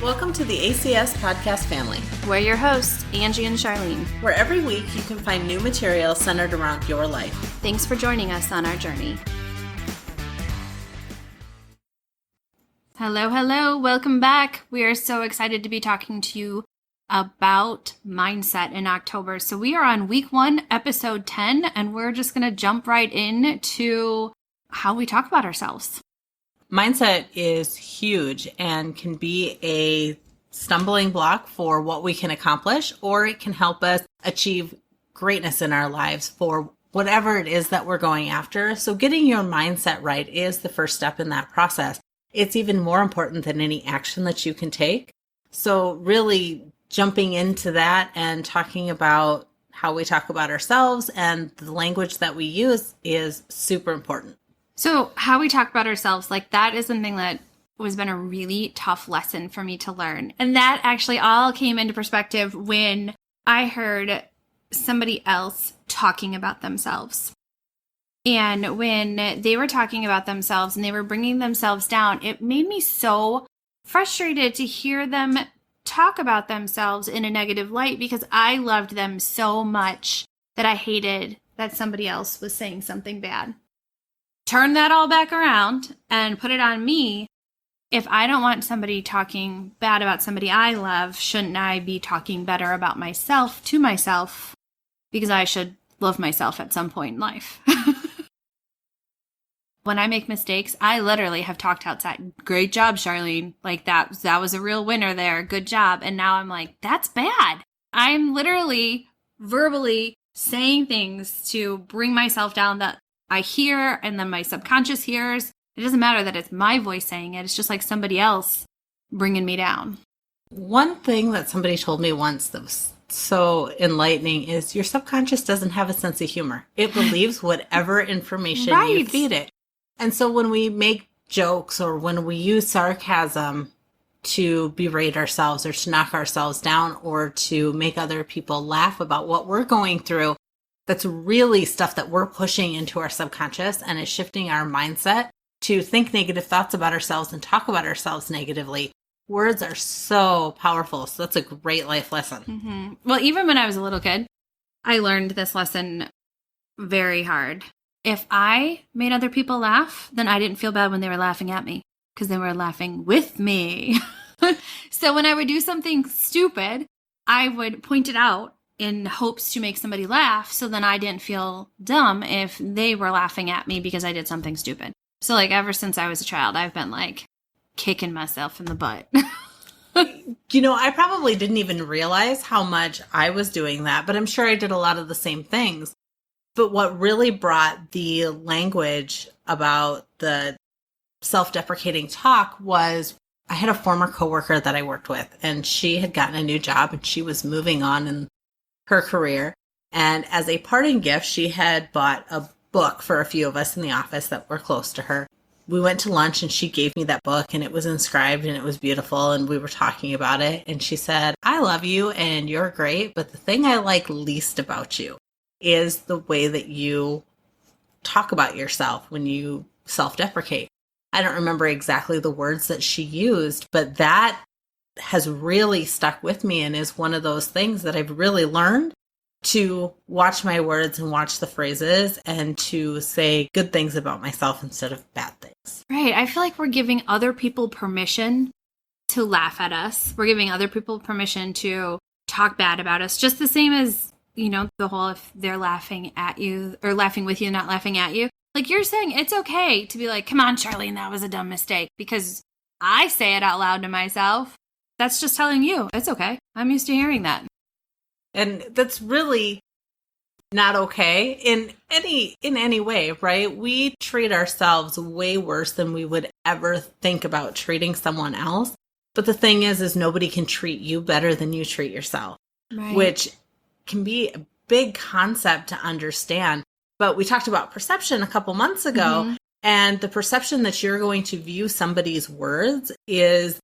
Welcome to the ACS Podcast family. We're your hosts, Angie and Charlene, where every week you can find new material centered around your life. Thanks for joining us on our journey. Hello, welcome back. We are so excited to be talking to you about mindset in October. So we are on week 1, episode 10, and we're just going to jump right in to how we talk about ourselves. Mindset is huge and can be a stumbling block for what we can accomplish, or it can help us achieve greatness in our lives for whatever it is that we're going after. So getting your mindset right is the first step in that process. It's even more important than any action that you can take. So really jumping into that and talking about how we talk about ourselves and the language that we use is super important. So how we talk about ourselves, like that is something that has been a really tough lesson for me to learn. And that actually all came into perspective when I heard somebody else talking about themselves. And when they were talking about themselves and they were bringing themselves down, it made me so frustrated to hear them talk about themselves in a negative light because I loved them so much that I hated that somebody else was saying something bad. Turn that all back around and put it on me. If I don't want somebody talking bad about somebody I love, shouldn't I be talking better about myself to myself? Because I should love myself at some point in life. When I make mistakes, I literally have talked outside. Great job, Charlene. Like that was a real winner there. Good job. And now I'm like, that's bad. I'm literally verbally saying things to bring myself down that I hear and then my subconscious hears. It doesn't matter that it's my voice saying it. It's just like somebody else bringing me down. One thing that somebody told me once that was so enlightening is your subconscious doesn't have a sense of humor. It believes whatever information you feed it. And so when we make jokes or when we use sarcasm to berate ourselves or to knock ourselves down or to make other people laugh about what we're going through, that's really stuff that we're pushing into our subconscious and is shifting our mindset to think negative thoughts about ourselves and talk about ourselves negatively. Words are so powerful. So that's a great life lesson. Mm-hmm. Well, even when I was a little kid, I learned this lesson very hard. If I made other people laugh, then I didn't feel bad when they were laughing at me because they were laughing with me. So when I would do something stupid, I would point it out in hopes to make somebody laugh. So then I didn't feel dumb if they were laughing at me because I did something stupid. So like ever since I was a child, I've been like kicking myself in the butt. I probably didn't even realize how much I was doing that, but I'm sure I did a lot of the same things. But what really brought the language about the self-deprecating talk was I had a former coworker that I worked with, and she had gotten a new job and she was moving on in her career. And as a parting gift, she had bought a book for a few of us in the office that were close to her. We went to lunch and she gave me that book and it was inscribed and it was beautiful and we were talking about it. And she said, I love you and you're great, but the thing I like least about you is the way that you talk about yourself when you self-deprecate. I don't remember exactly the words that she used, but that has really stuck with me and is one of those things that I've really learned to watch my words and watch the phrases and to say good things about myself instead of bad things. Right. I feel like we're giving other people permission to laugh at us. We're giving other people permission to talk bad about us, just the same as the whole if they're laughing at you or laughing with you, not laughing at you. Like you're saying, it's okay to be like, come on, Charlene, that was a dumb mistake. Because I say it out loud to myself. That's just telling you it's okay. I'm used to hearing that. And that's really not okay in any way, right? We treat ourselves way worse than we would ever think about treating someone else. But the thing is nobody can treat you better than you treat yourself, right? Which can be a big concept to understand. But we talked about perception a couple months ago, mm-hmm. and the perception that you're going to view somebody's words is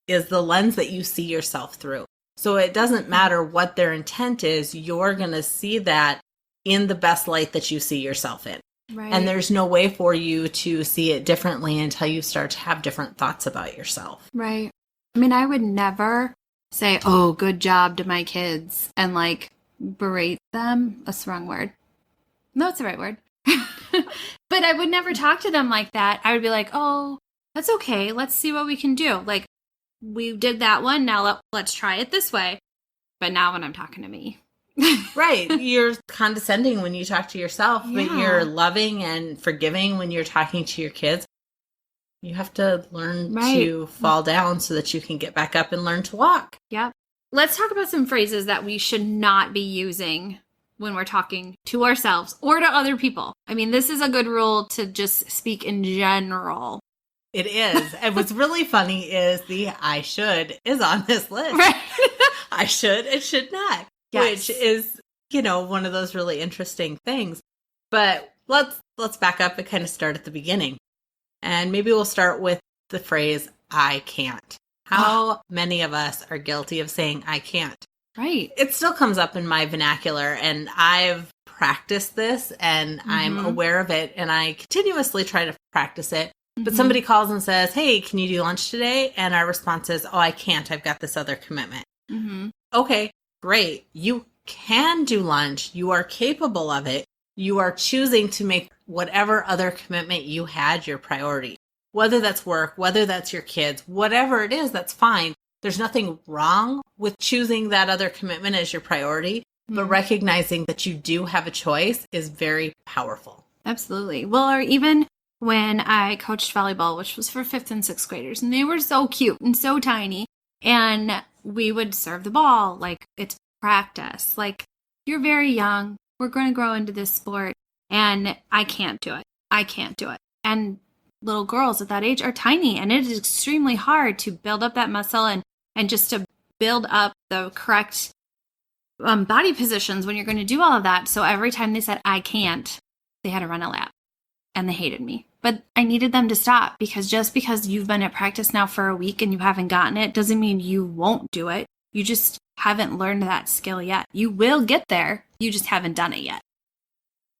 the lens that you see yourself through. So it doesn't matter what their intent is, you're going to see that in the best light that you see yourself in. Right. And there's no way for you to see it differently until you start to have different thoughts about yourself. Right. I mean, I would never say, oh, good job to my kids and like berate them. That's the wrong word. No, it's the right word. But I would never talk to them like that. I would be like, oh, that's okay. Let's see what we can do. Like, we did that one. Now let's try it this way. But now when I'm talking to me. Right. You're condescending when you talk to yourself, but you're loving and forgiving when you're talking to your kids. You have to learn to fall down so that you can get back up and learn to walk. Yep. Let's talk about some phrases that we should not be using when we're talking to ourselves or to other people. I mean, this is a good rule to just speak in general. It is. And what's really funny is the I should is on this list. Right. I should and should not. Yes. Which is, one of those really interesting things. But let's back up and kind of start at the beginning. And maybe we'll start with the phrase, I can't. How many of us are guilty of saying, I can't? Right. It still comes up in my vernacular, and I've practiced this, and I'm aware of it, and I continuously try to practice it. But somebody calls and says, hey, can you do lunch today? And our response is, oh, I can't. I've got this other commitment. Okay, great. You can do lunch. You are capable of it. You are choosing to make whatever other commitment you had your priority. Whether that's work, whether that's your kids, whatever it is, that's fine. There's nothing wrong with choosing that other commitment as your priority, but recognizing that you do have a choice is very powerful. Absolutely. Well, or even when I coached volleyball, which was for 5th and 6th graders, and they were so cute and so tiny, and we would serve the ball like it's practice. Like, you're very young. We're going to grow into this sport, and I can't do it. I can't do it. And little girls at that age are tiny, and it is extremely hard to build up that muscle and just to build up the correct body positions when you're going to do all of that. So every time they said, I can't, they had to run a lap, and they hated me. But I needed them to stop, because just because you've been at practice now for a week and you haven't gotten it doesn't mean you won't do it. You just haven't learned that skill yet. You will get there. You just haven't done it yet.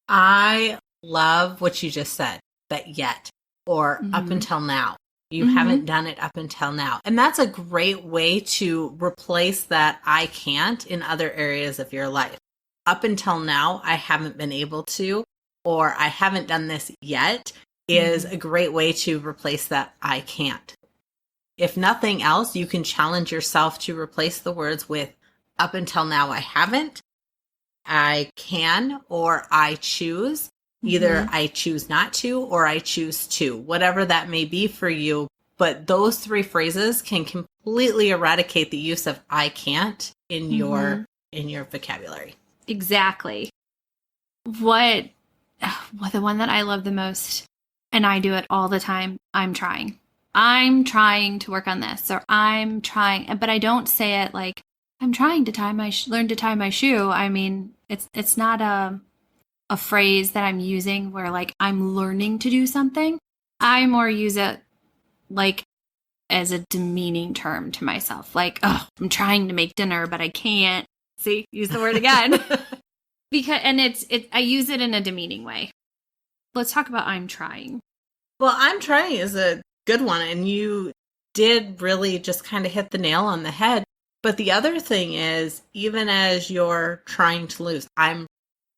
I love what you just said, that yet, or up until now. You haven't done it up until now. And that's a great way to replace that I can't in other areas of your life. Up until now, I haven't been able to, or I haven't done this yet, is a great way to replace that I can't. If nothing else, you can challenge yourself to replace the words with up until now I haven't, I can, or I choose. Either I choose not to or I choose to, whatever that may be for you. But those 3 phrases can completely eradicate the use of I can't in your vocabulary. Exactly. The one that I love the most, and I do it all the time, I'm trying. I'm trying to work on this, or I'm trying, but I don't say it like I'm trying to learn to tie my shoe. I mean, it's not a phrase that I'm using where like I'm learning to do something. I more use it like as a demeaning term to myself. Like, oh, I'm trying to make dinner, but I can't. See, use the word again. I use it in a demeaning way. Let's talk about I'm trying. Well, I'm trying is a good one, and you did really just kind of hit the nail on the head. But the other thing is, even as you're trying to lose,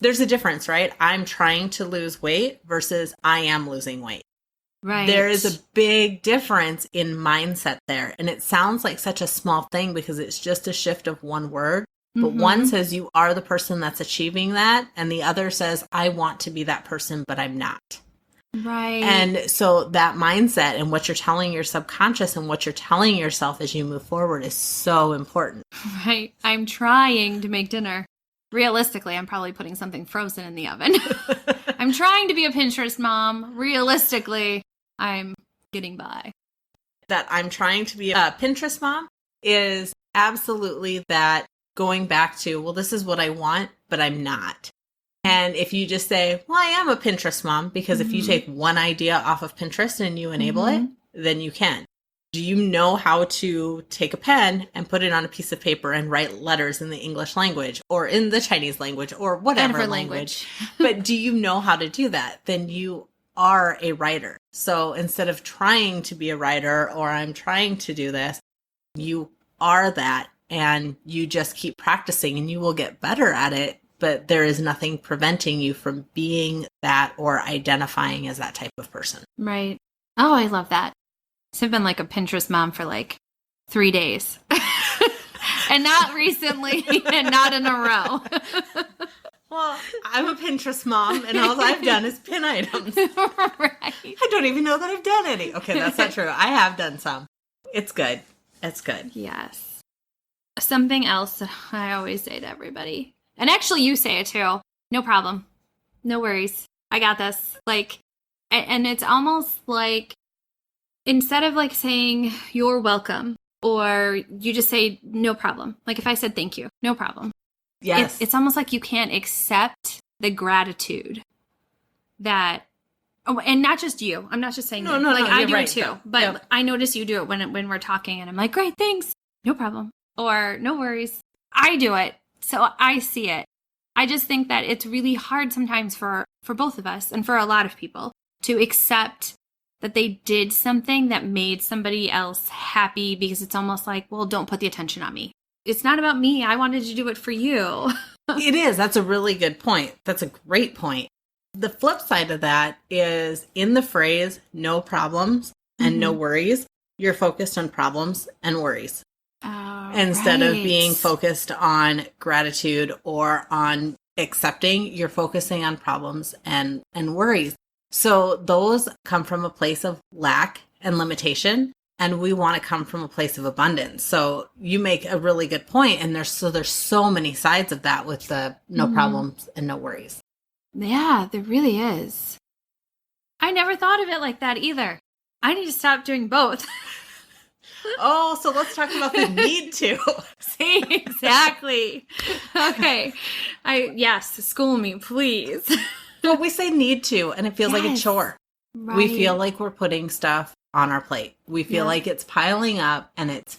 there's a difference, right? I'm trying to lose weight versus I am losing weight. Right. There is a big difference in mindset there. And it sounds like such a small thing because it's just a shift of one word. But one says you are the person that's achieving that. And the other says, I want to be that person, but I'm not. Right. And so that mindset and what you're telling your subconscious and what you're telling yourself as you move forward is so important. Right. I'm trying to make dinner. Realistically, I'm probably putting something frozen in the oven. I'm trying to be a Pinterest mom. Realistically, I'm getting by. That I'm trying to be a Pinterest mom is absolutely that going back to, well, this is what I want, but I'm not. And if you just say, well, I am a Pinterest mom, because if you take one idea off of Pinterest and you enable it, then you can. Do you know how to take a pen and put it on a piece of paper and write letters in the English language or in the Chinese language or whatever language? But do you know how to do that? Then you are a writer. So instead of trying to be a writer or I'm trying to do this, you are that and you just keep practicing and you will get better at it. But there is nothing preventing you from being that or identifying as that type of person. Right. Oh, I love that. So I've been like a Pinterest mom for like 3 days. And not recently and not in a row. Well, I'm a Pinterest mom and all I've done is pin items. Right. I don't even know that I've done any. Okay, that's not true. I have done some. It's good. It's good. Yes. Something else that I always say to everybody, and actually you say it too, no problem. No worries. I got this. Like, and it's almost like, instead of like saying you're welcome, or you just say no problem. Like if I said thank you, no problem. Yes. It's almost like you can't accept the gratitude that, oh, and not just you. I'm not just saying no, I do right, it too. though. But Yep. I notice you do it when we're talking and I'm like, great, thanks. No problem. Or no worries. I do it. So I see it. I just think that it's really hard sometimes for both of us and for a lot of people to accept that they did something that made somebody else happy, because it's almost like, well, don't put the attention on me. It's not about me. I wanted to do it for you. It is. That's a really good point. That's a great point. The flip side of that is in the phrase, no problems and no worries, you're focused on problems and worries. Instead of being focused on gratitude or on accepting, you're focusing on problems and worries. So those come from a place of lack and limitation, and we want to come from a place of abundance. So you make a really good point, and there's so many sides of that with the no problems and no worries. Yeah, there really is. I never thought of it like that either. I need to stop doing both. Oh, so let's talk about the need to. See, exactly. Okay. Yes, school me, please. Well, we say need to, and it feels like a chore. Right. We feel like we're putting stuff on our plate. We feel like it's piling up and it's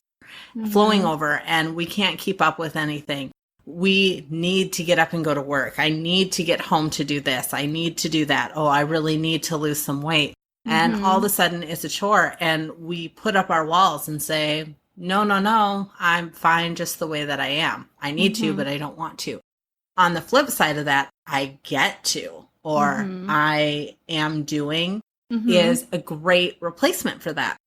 flowing over, and we can't keep up with anything. We need to get up and go to work. I need to get home to do this. I need to do that. Oh, I really need to lose some weight. And all of a sudden it's a chore, and we put up our walls and say, no, I'm fine just the way that I am. I need to, but I don't want to. On the flip side of that, I get to, or I am doing is a great replacement for that.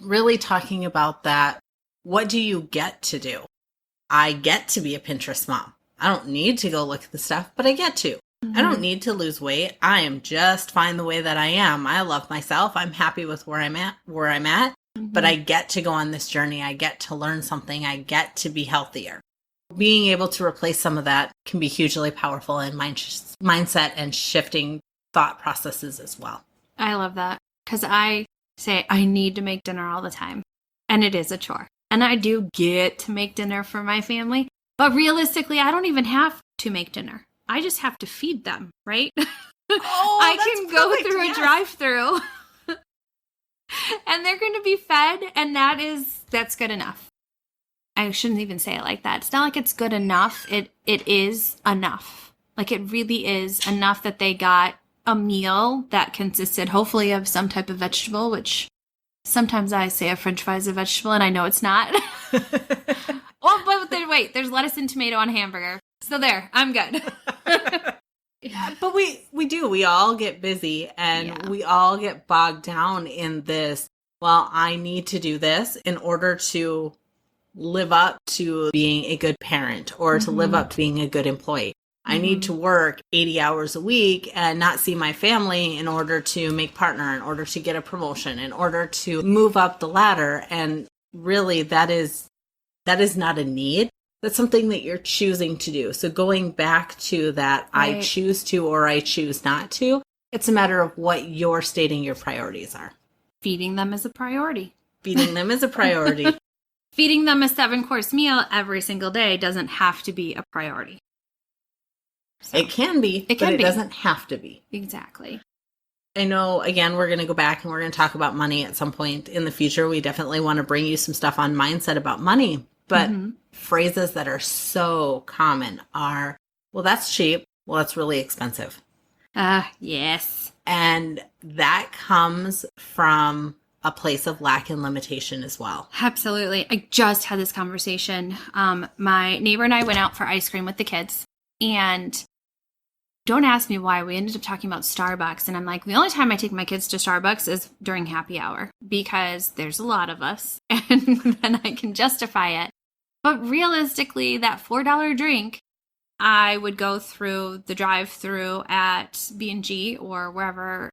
Really talking about that. What do you get to do? I get to be a Pinterest mom. I don't need to go look at the stuff, but I get to. I don't need to lose weight. I am just fine the way that I am. I love myself. I'm happy with where I'm at, but I get to go on this journey. I get to learn something. I get to be healthier. Being able to replace some of that can be hugely powerful in mindset and shifting thought processes as well. I love that, because I say I need to make dinner all the time, and it is a chore. And I do get to make dinner for my family, but realistically, I don't even have to make dinner. I just have to feed them, right? Oh, I can go perfect. through a drive-through and they're going to be fed, and that's good enough. I shouldn't even say it like that. It's not like it's good enough. It is enough. Like, it really is enough that they got a meal that consisted hopefully of some type of vegetable, which sometimes I say a French fry is a vegetable, and I know it's not. Oh, but then wait, there's lettuce and tomato on a hamburger. So there, I'm good. But we all get busy, and we all get bogged down in this. Well, I need to do this in order to live up to being a good parent, or to live up to being a good employee. I need to work 80 hours a week and not see my family in order to make partner, in order to get a promotion, in order to move up the ladder. And really, that is not a need. That's something that you're choosing to do. So going back to that, right. I choose to, or I choose not to, it's a matter of what you're stating your priorities are. Feeding them is a priority. Feeding them is a priority. Feeding them a 7-course meal every single day doesn't have to be a priority. So, it can be, but it doesn't have to be. Exactly. I know, again, we're going to go back and we're going to talk about money at some point in the future. We definitely want to bring you some stuff on mindset about money. But phrases that are so common are, well, that's cheap. Well, that's really expensive. Yes. And that comes from a place of lack and limitation as well. Absolutely. I just had this conversation. My neighbor and I went out for ice cream with the kids, and don't ask me why. We ended up talking about Starbucks, and I'm like, the only time I take my kids to Starbucks is during happy hour because there's a lot of us, and then I can justify it. But realistically, that $4 drink, I would go through the drive-through at B&G or wherever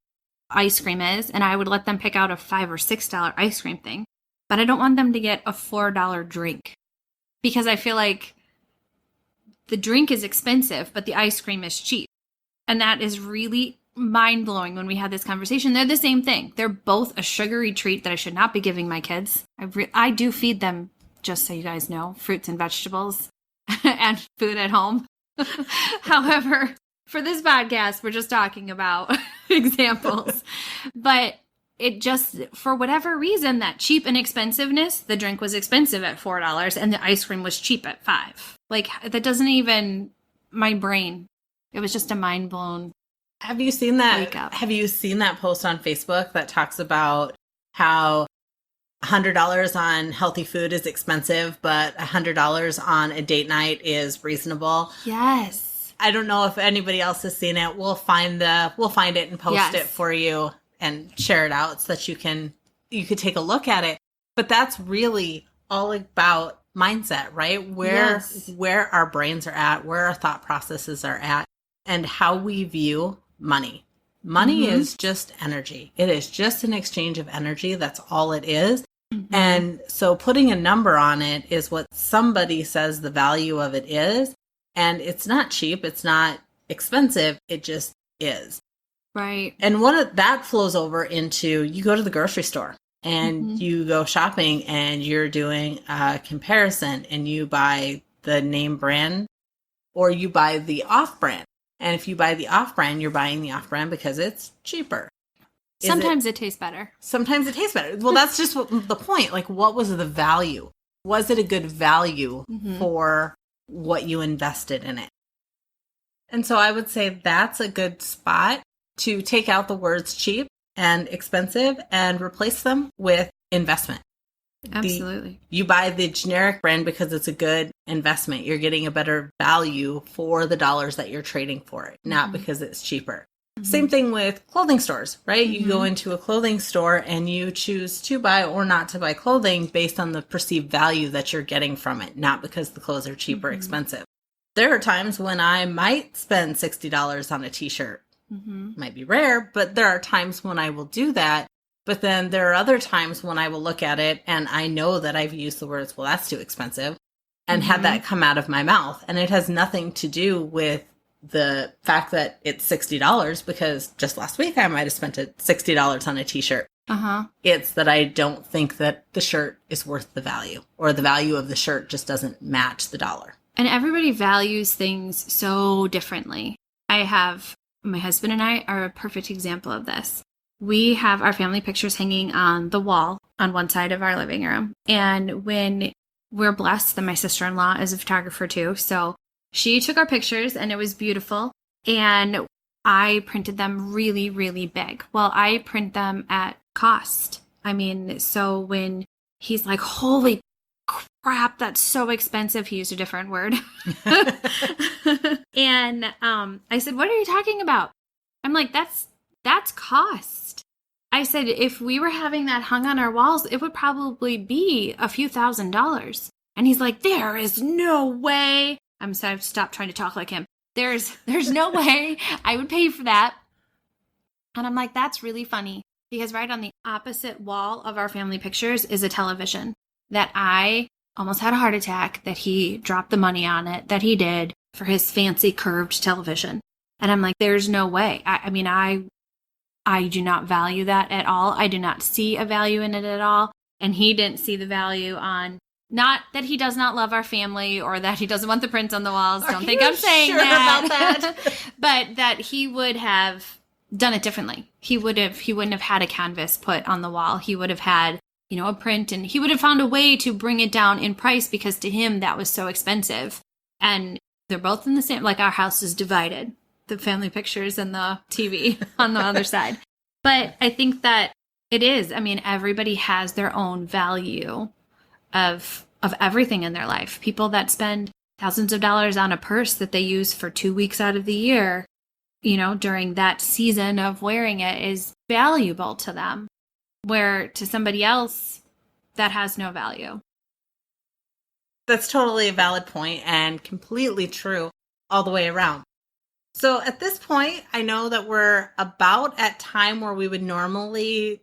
ice cream is, and I would let them pick out a $5 or $6 ice cream thing. But I don't want them to get a $4 drink because I feel like the drink is expensive, but the ice cream is cheap. And that is really mind-blowing when we had this conversation. They're the same thing. They're both a sugary treat that I should not be giving my kids. I do feed them, just so you guys know, fruits and vegetables and food at home. However, for this podcast, we're just talking about examples. But it just, for whatever reason, that cheap and expensiveness, the drink was expensive at $4 and the ice cream was cheap at $5. Like, that doesn't even, my brain, it was just a mind blown. Have you seen that? Wake up. Have you seen that post on Facebook that talks about how $100 on healthy food is expensive, but $100 on a date night is reasonable? Yes. I don't know if anybody else has seen it. We'll find it and post it for you and share it out so that you could take a look at it. But that's really all about mindset, right? Where our brains are at, where our thought processes are at, and how we view money. Money is just energy. It is just an exchange of energy. That's all it is. And so putting a number on it is what somebody says the value of it is. And it's not cheap. It's not expensive. It just is. Right. And that flows over into, you go to the grocery store and you go shopping and you're doing a comparison and you buy the name brand or you buy the off brand. And if you buy the off brand, you're buying the off brand because it's cheaper. Sometimes it tastes better. Sometimes it tastes better. Well, that's just the point. Like, what was the value? Was it a good value for what you invested in it? And so I would say that's a good spot to take out the words cheap and expensive and replace them with investment. Absolutely. You buy the generic brand because it's a good investment. You're getting a better value for the dollars that you're trading for it, not because it's cheaper. Same thing with clothing stores, right? You go into a clothing store and you choose to buy or not to buy clothing based on the perceived value that you're getting from it, not because the clothes are cheap or expensive. There are times when I might spend $60 on a t-shirt. Might be rare, but there are times when I will do that. But then there are other times when I will look at it and I know that I've used the words, well, that's too expensive, and had that come out of my mouth. And it has nothing to do with the fact that it's $60 because just last week I might have spent $60 on a t-shirt. It's that I don't think that the shirt is worth the value, or the value of the shirt just doesn't match the dollar. And everybody values things so differently. My husband and I are a perfect example of this. We have our family pictures hanging on the wall on one side of our living room. And when we're blessed that my sister-in-law is a photographer too, so she took our pictures and it was beautiful. And I printed them really, really big. Well, I print them at cost. I mean, so when he's like, holy crap, that's so expensive. He used a different word. And I said, what are you talking about? I'm like, that's cost. I said, if we were having that hung on our walls, it would probably be a few $1,000s. And he's like, there is no way. I'm sorry, I've stopped trying to talk like him. There's no way I would pay for that. And I'm like, that's really funny because right on the opposite wall of our family pictures is a television that I almost had a heart attack that he dropped the money on it, that he did for his fancy curved television. And I'm like, there's no way. I mean, I do not value that at all. I do not see a value in it at all. And he didn't see the value on, not that he does not love our family or that he doesn't want the print on the walls. Don't think I'm saying sure that. about that. But that he would have done it differently. He wouldn't have had a canvas put on the wall. He would have had, a print, and he would have found a way to bring it down in price because to him that was so expensive. And they're both in the same, like our house is divided, the family pictures and the TV on the other side. But I think that it is. I mean, everybody has their own value of everything in their life. People that spend thousands of dollars on a purse that they use for 2 weeks out of the year, during that season of wearing it is valuable to them, where to somebody else that has no value. That's totally a valid point and completely true all the way around. So at this point, I know that we're about at time where we would normally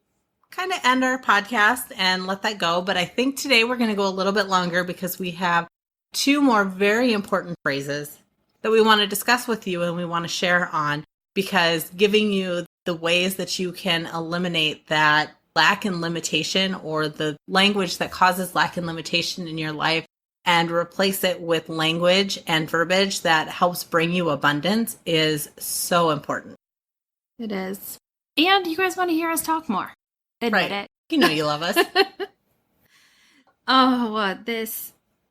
kind of end our podcast and let that go. But I think today we're going to go a little bit longer because we have 2 more very important phrases that we want to discuss with you and we want to share on, because giving you the ways that you can eliminate that lack and limitation, or the language that causes lack and limitation in your life, and replace it with language and verbiage that helps bring you abundance, is so important. It is. And you guys want to hear us talk more. Admit it. You know you love us.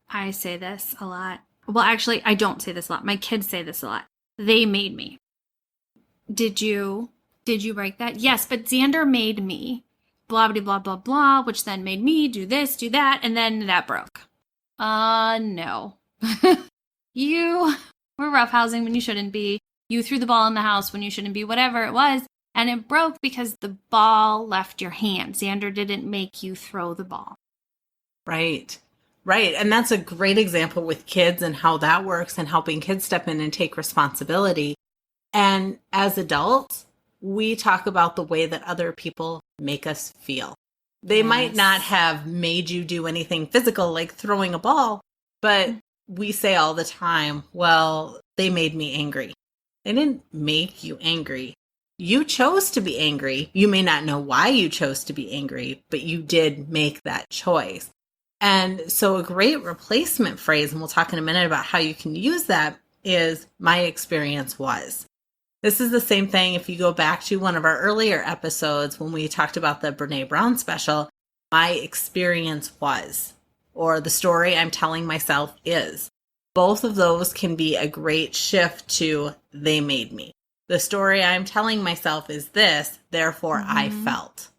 I say this a lot. Well, actually, I don't say this a lot. My kids say this a lot. They made me. Did you break that? Yes, but Xander made me. Blah, blah, blah, blah, blah, which then made me do this, do that, and then that broke. No. You were roughhousing when you shouldn't be. You threw the ball in the house when you shouldn't be, whatever it was. And it broke because the ball left your hand. Xander didn't make you throw the ball. Right. And that's a great example with kids and how that works, and helping kids step in and take responsibility. And as adults, we talk about the way that other people make us feel. They might not have made you do anything physical like throwing a ball, but we say all the time, well, they made me angry. They didn't make you angry. You chose to be angry. You may not know why you chose to be angry, but you did make that choice. And so a great replacement phrase, and we'll talk in a minute about how you can use that, is my experience was. This is the same thing if you go back to one of our earlier episodes when we talked about the Brene Brown special, my experience was, or the story I'm telling myself is. Both of those can be a great shift to they made me. The story I'm telling myself is this, therefore I felt.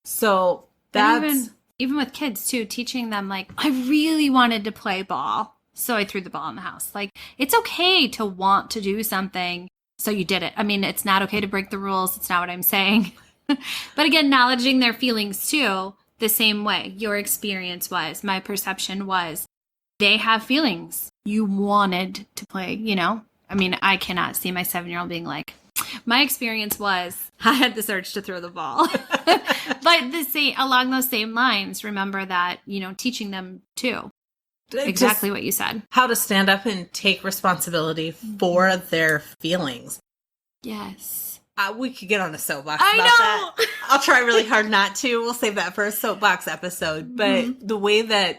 So that's... Even with kids too, teaching them like, I really wanted to play ball, so I threw the ball in the house. Like, it's okay to want to do something, so you did it. I mean, it's not okay to break the rules. It's not what I'm saying. But again, acknowledging their feelings too, the same way. Your experience was, my perception was, they have feelings. You wanted to play, I mean, I cannot see my 7-year-old being like, my experience was I had this urge to throw the ball. But along those same lines, remember that, teaching them too. Exactly what you said. How to stand up and take responsibility for their feelings. Yes. We could get on a soapbox about that. I'll try really hard not to. We'll save that for a soapbox episode. But the way that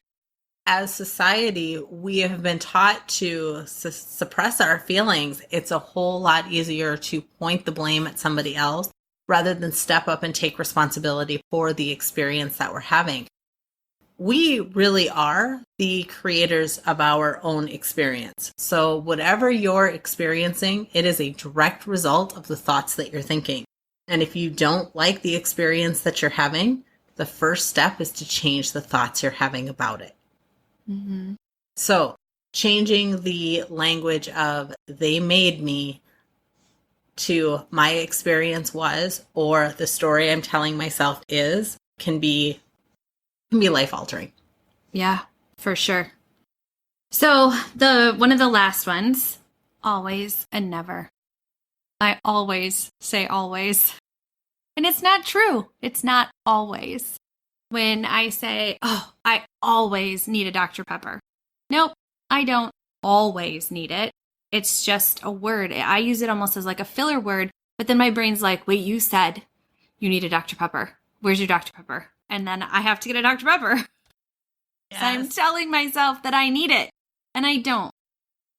as society, we have been taught to suppress our feelings, it's a whole lot easier to point the blame at somebody else rather than step up and take responsibility for the experience that we're having. We really are the creators of our own experience. So whatever you're experiencing, it is a direct result of the thoughts that you're thinking. And if you don't like the experience that you're having, the first step is to change the thoughts you're having about it. Mm-hmm. So changing the language of they made me to my experience was, or the story I'm telling myself is, can be life altering. Yeah, for sure. So one of the last ones, always and never. I always say always. And it's not true. It's not always. When I say, oh, I always need a Dr. Pepper. Nope, I don't always need it. It's just a word. I use it almost as like a filler word, but then my brain's like, wait, you said you need a Dr. Pepper. Where's your Dr. Pepper? And then I have to get a Dr. Pepper. Yes. So I'm telling myself that I need it, and I don't.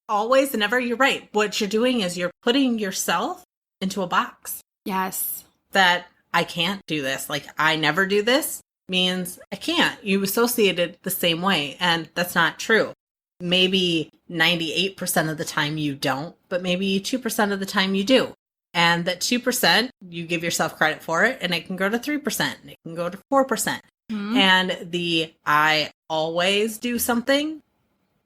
Always and never, you're right. What you're doing is you're putting yourself into a box. Yes. That I can't do this. Like, I never do this means I can't. You associate it the same way, and that's not true. Maybe 98% of the time you don't, but maybe 2% of the time you do. And that 2%, you give yourself credit for it, and it can go to 3%, and it can go to 4%. Mm-hmm. And the I always do something,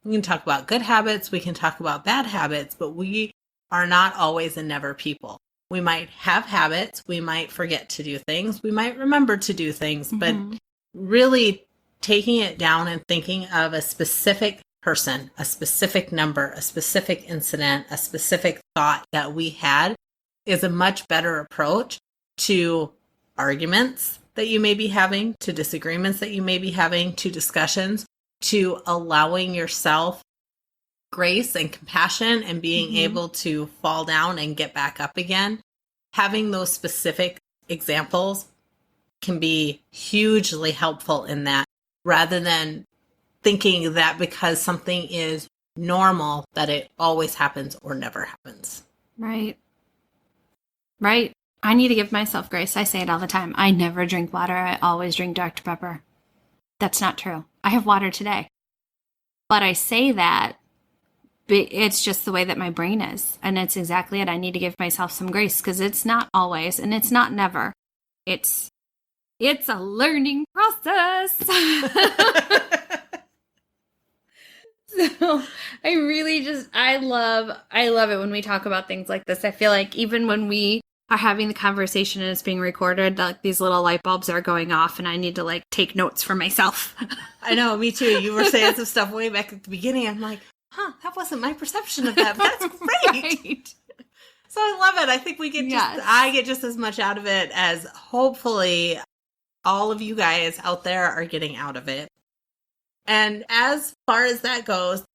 we can talk about good habits, we can talk about bad habits, but we are not always and never people. We might have habits, we might forget to do things, we might remember to do things, but really taking it down and thinking of a specific person, a specific number, a specific incident, a specific thought that we had is a much better approach to arguments that you may be having, to disagreements that you may be having, to discussions, to allowing yourself grace and compassion and being able to fall down and get back up again. Having those specific examples can be hugely helpful in that, rather than thinking that because something is normal, that it always happens or never happens. Right. Right. I need to give myself grace. I say it all the time. I never drink water. I always drink Dr. Pepper. That's not true. I have water today. But I say that it's just the way that my brain is. And it's exactly it. I need to give myself some grace because it's not always and it's not never. It's a learning process. So I love it when we talk about things like this. I feel like even when we are having the conversation and it's being recorded, like these little light bulbs are going off and I need to like take notes for myself. I know, me too. You were saying some stuff way back at the beginning. I'm like, that wasn't my perception of that, but that's great. Right. So I love it. I think we get I get just as much out of it as hopefully all of you guys out there are getting out of it. And as far as that goes,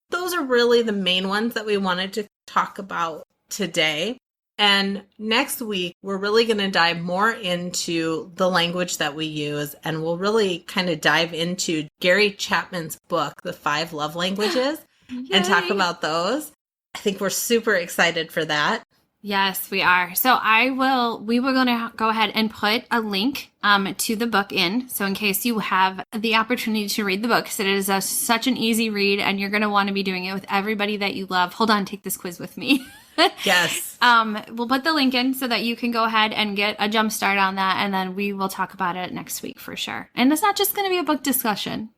those are really the main ones that we wanted to talk about today. And next week, we're really going to dive more into the language that we use, and we'll really kind of dive into Gary Chapman's book, The 5 Love Languages, and talk about those. I think we're super excited for that. Yes, we are. So we were going to go ahead and put a link to the book in. So in case you have the opportunity to read the book, because it is such an easy read and you're going to want to be doing it with everybody that you love. Hold on, take this quiz with me. Yes. We'll put the link in so that you can go ahead and get a jump start on that. And then we will talk about it next week for sure. And it's not just going to be a book discussion,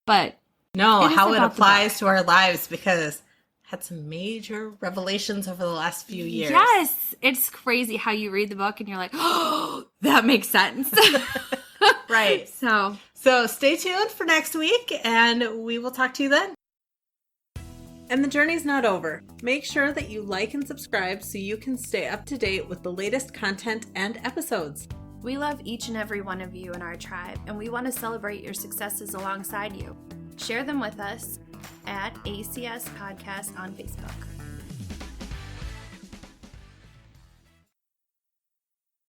but how it applies to our lives, because had some major revelations over the last few years. Yes. It's crazy how you read the book and you're like, oh, that makes sense. Right. So stay tuned for next week and we will talk to you then. And the journey's not over. Make sure that you like and subscribe so you can stay up to date with the latest content and episodes. We love each and every one of you in our tribe, and we want to celebrate your successes alongside you. Share them with us at ACS Podcast on Facebook.